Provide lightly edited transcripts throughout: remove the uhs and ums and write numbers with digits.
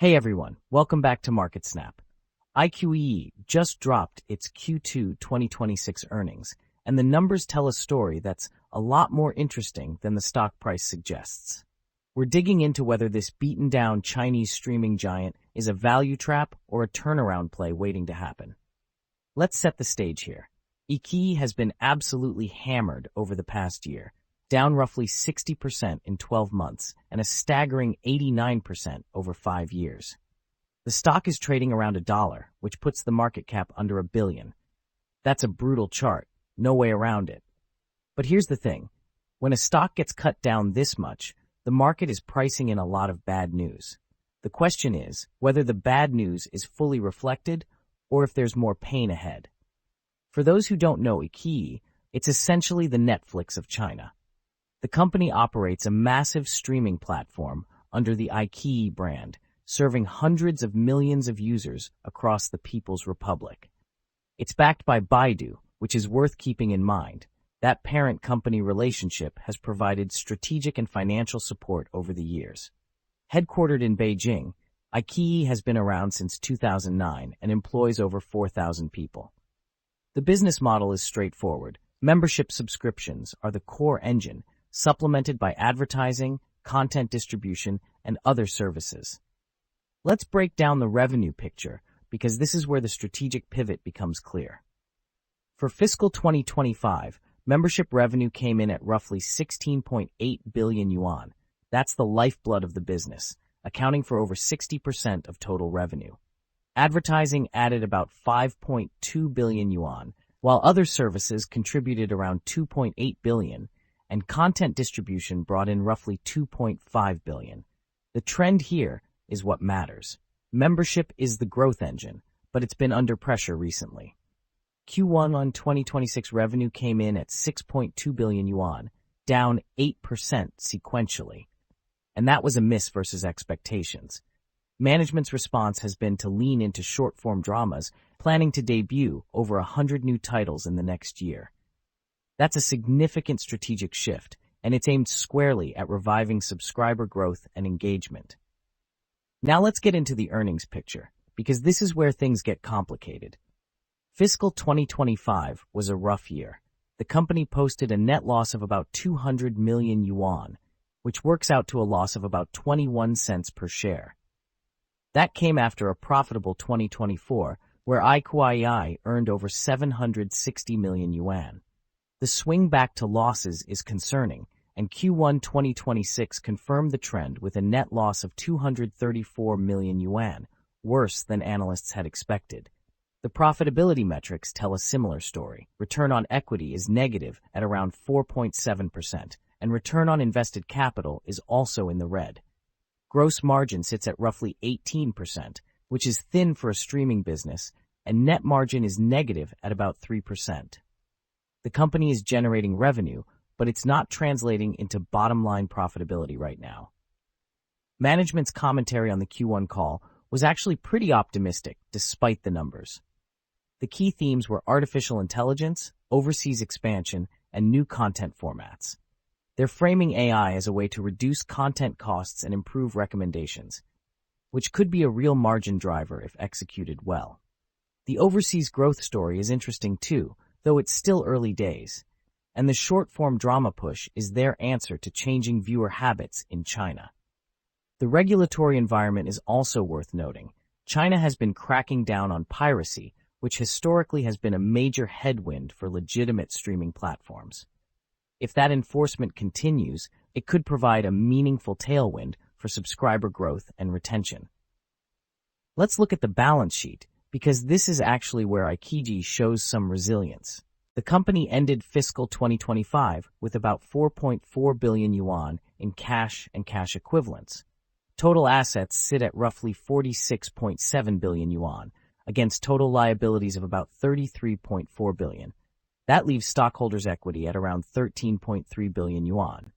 Hey everyone, welcome back to MarketSnap. iQIYI just dropped its Q2 2026 earnings, and the numbers tell a story that's a lot more interesting than the stock price suggests. We're digging into whether this beaten-down Chinese streaming giant is a value trap or a turnaround play waiting to happen. Let's set the stage here. iQIYI has been absolutely hammered over the past year, down roughly 60% in 12 months and a staggering 89% over 5 years. The stock is trading around $1, which puts the market cap under $1 billion. That's a brutal chart, no way around it. But here's the thing. When a stock gets cut down this much, the market is pricing in a lot of bad news. The question is whether the bad news is fully reflected or if there's more pain ahead. For those who don't know iQIYI, it's essentially the Netflix of China. The company operates a massive streaming platform under the iQIYI brand, serving hundreds of millions of users across the People's Republic. It's backed by Baidu, which is worth keeping in mind. That parent-company relationship has provided strategic and financial support over the years. Headquartered in Beijing, iQIYI has been around since 2009 and employs over 4,000 people. The business model is straightforward. Membership subscriptions are the core engine, supplemented by advertising, content distribution, and other services. Let's break down the revenue picture because this is where the strategic pivot becomes clear. For fiscal 2025, membership revenue came in at roughly 16.8 billion yuan. That's the lifeblood of the business, accounting for over 60% of total revenue. Advertising added about 5.2 billion yuan, while other services contributed around 2.8 billion, and content distribution brought in roughly 2.5 billion. The trend here is what matters. Membership is the growth engine, but it's been under pressure recently. Q1 2026 revenue came in at 6.2 billion yuan, down 8% sequentially. And that was a miss versus expectations. Management's response has been to lean into short-form dramas, planning to debut over 100 new titles in the next year. That's a significant strategic shift, and it's aimed squarely at reviving subscriber growth and engagement. Now let's get into the earnings picture, because this is where things get complicated. Fiscal 2025 was a rough year. The company posted a net loss of about 200 million yuan, which works out to a loss of about 21 cents per share. That came after a profitable 2024, where iQIYI earned over 760 million yuan. The swing back to losses is concerning, and Q1 2026 confirmed the trend with a net loss of 234 million yuan, worse than analysts had expected. The profitability metrics tell a similar story. Return on equity is negative at around 4.7%, and return on invested capital is also in the red. Gross margin sits at roughly 18%, which is thin for a streaming business, and net margin is negative at about 3%. The company is generating revenue, but it's not translating into bottom-line profitability right now. Management's commentary on the Q1 call was actually pretty optimistic, despite the numbers. The key themes were artificial intelligence, overseas expansion, and new content formats. They're framing AI as a way to reduce content costs and improve recommendations, which could be a real margin driver if executed well. The overseas growth story is interesting too, though it's still early days, and the short-form drama push is their answer to changing viewer habits in China. The regulatory environment is also worth noting. China has been cracking down on piracy, which historically has been a major headwind for legitimate streaming platforms. If that enforcement continues, it could provide a meaningful tailwind for subscriber growth and retention. Let's look at the balance sheet, because this is actually where iQIYI shows some resilience. The company ended fiscal 2025 with about 4.4 billion yuan in cash and cash equivalents. Total assets sit at roughly 46.7 billion yuan, against total liabilities of about 33.4 billion. That leaves stockholders' equity at around 13.3 billion yuan.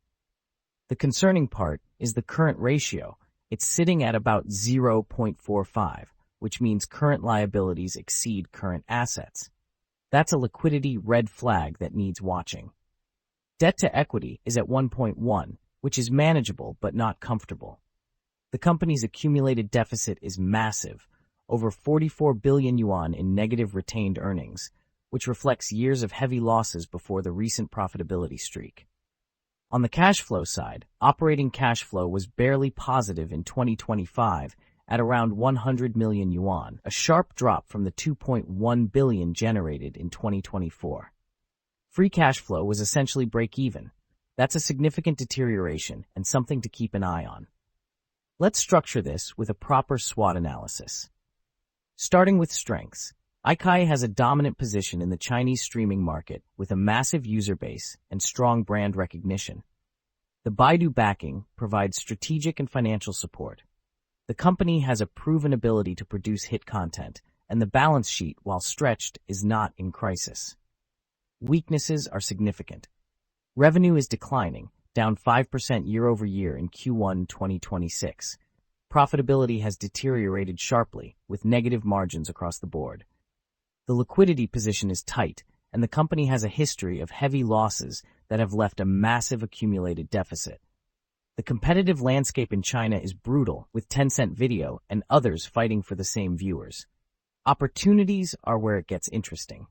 The concerning part is the current ratio. It's sitting at about 0.45. Which means current liabilities exceed current assets. That's a liquidity red flag that needs watching. Debt to equity is at 1.1, which is manageable but not comfortable. The company's accumulated deficit is massive, over 44 billion yuan in negative retained earnings, which reflects years of heavy losses before the recent profitability streak. On the cash flow side, operating cash flow was barely positive in 2025 at around 100 million yuan, a sharp drop from the 2.1 billion generated in 2024. Free cash flow was essentially break-even. That's a significant deterioration and something to keep an eye on. Let's structure this with a proper SWOT analysis. Starting with strengths, iQIYI has a dominant position in the Chinese streaming market with a massive user base and strong brand recognition. The Baidu backing provides strategic and financial support. The company has a proven ability to produce hit content, and the balance sheet, while stretched, is not in crisis. Weaknesses are significant. Revenue is declining, down 5% year-over-year in Q1 2026. Profitability has deteriorated sharply, with negative margins across the board. The liquidity position is tight, and the company has a history of heavy losses that have left a massive accumulated deficit. The competitive landscape in China is brutal, with Tencent Video and others fighting for the same viewers. Opportunities are where it gets interesting.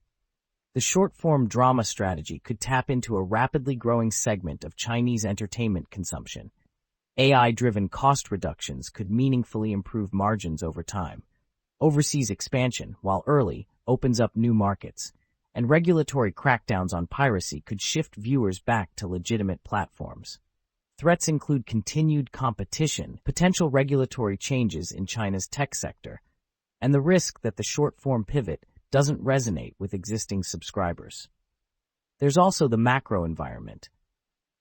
The short-form drama strategy could tap into a rapidly growing segment of Chinese entertainment consumption. AI-driven cost reductions could meaningfully improve margins over time. Overseas expansion, while early, opens up new markets, and regulatory crackdowns on piracy could shift viewers back to legitimate platforms. Threats include continued competition, potential regulatory changes in China's tech sector, and the risk that the short-form pivot doesn't resonate with existing subscribers. There's also the macro environment.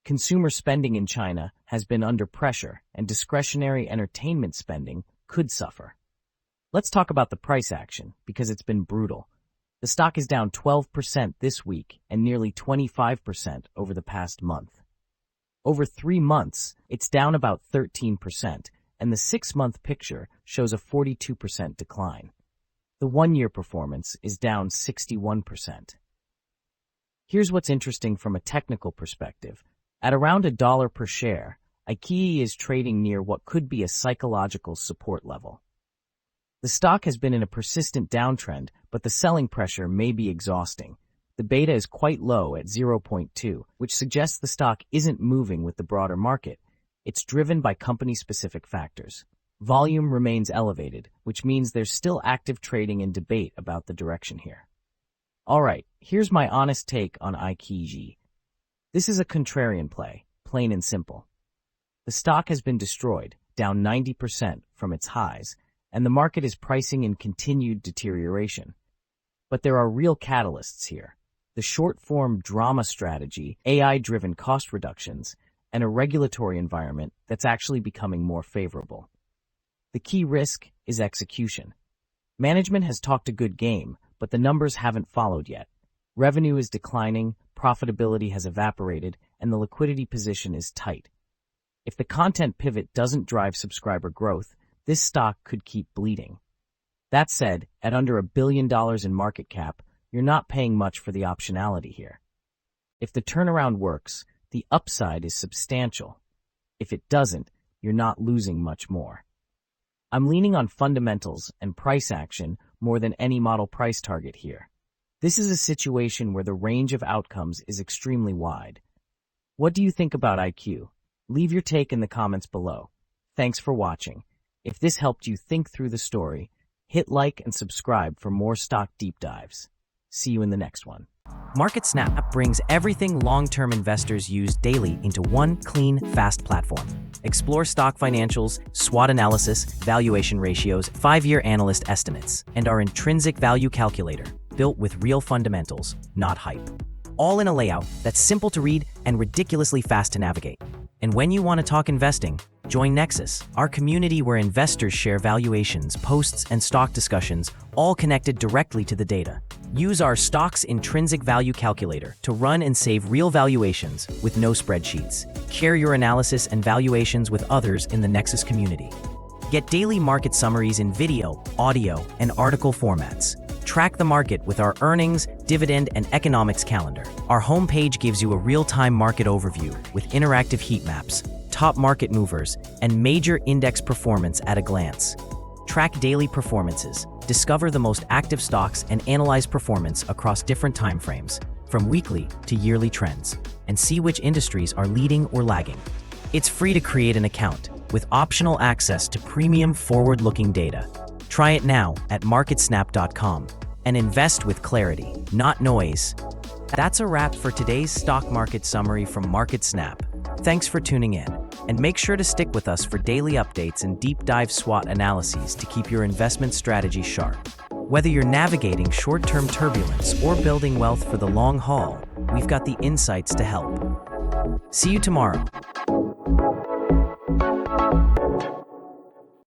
Consumer spending in China has been under pressure, and discretionary entertainment spending could suffer. Let's talk about the price action, because it's been brutal. The stock is down 12% this week and nearly 25% over the past month. Over 3 months, it's down about 13%, and the 6-month picture shows a 42% decline. The 1-year performance is down 61%. Here's what's interesting from a technical perspective. At around $1 per share, iQIYI is trading near what could be a psychological support level. The stock has been in a persistent downtrend, but the selling pressure may be exhausting. The beta is quite low at 0.2, which suggests the stock isn't moving with the broader market. It's driven by company-specific factors. Volume remains elevated, which means there's still active trading and debate about the direction here. Alright, here's my honest take on iQIYI. This is a contrarian play, plain and simple. The stock has been destroyed, down 90% from its highs, and the market is pricing in continued deterioration. But there are real catalysts here. The short-form drama strategy, AI-driven cost reductions, and a regulatory environment that's actually becoming more favorable. The key risk is execution. Management has talked a good game, but the numbers haven't followed yet. Revenue is declining, profitability has evaporated, and the liquidity position is tight. If the content pivot doesn't drive subscriber growth, this stock could keep bleeding. That said, at under $1 billion in market cap, you're not paying much for the optionality here. If the turnaround works, the upside is substantial. If it doesn't, you're not losing much more. I'm leaning on fundamentals and price action more than any model price target here. This is a situation where the range of outcomes is extremely wide. What do you think about iQIYI? Leave your take in the comments below. Thanks for watching. If this helped you think through the story, hit like and subscribe for more stock deep dives. See you in the next one. MarketSnap brings everything long-term investors use daily into one clean, fast platform. Explore stock financials, SWOT analysis, valuation ratios, 5-year analyst estimates, and our intrinsic value calculator, built with real fundamentals, not hype. All in a layout that's simple to read and ridiculously fast to navigate. And when you want to talk investing, join Nexus, our community where investors share valuations, posts, and stock discussions, all connected directly to the data. Use our stock's intrinsic value calculator to run and save real valuations with no spreadsheets. Share your analysis and valuations with others in the Nexus community. Get daily market summaries in video, audio, and article formats. Track the market with our earnings, dividend, and economics calendar. Our homepage gives you a real-time market overview with interactive heat maps, top market movers, and major index performance at a glance. Track daily performances, discover the most active stocks, and analyze performance across different timeframes, from weekly to yearly trends, and see which industries are leading or lagging. It's free to create an account, with optional access to premium forward-looking data. Try it now at MarketSnap.com and invest with clarity, not noise. That's a wrap for today's stock market summary from MarketSnap. Thanks for tuning in, and make sure to stick with us for daily updates and deep dive SWOT analyses to keep your investment strategy sharp. Whether you're navigating short-term turbulence or building wealth for the long haul, we've got the insights to help. See you tomorrow.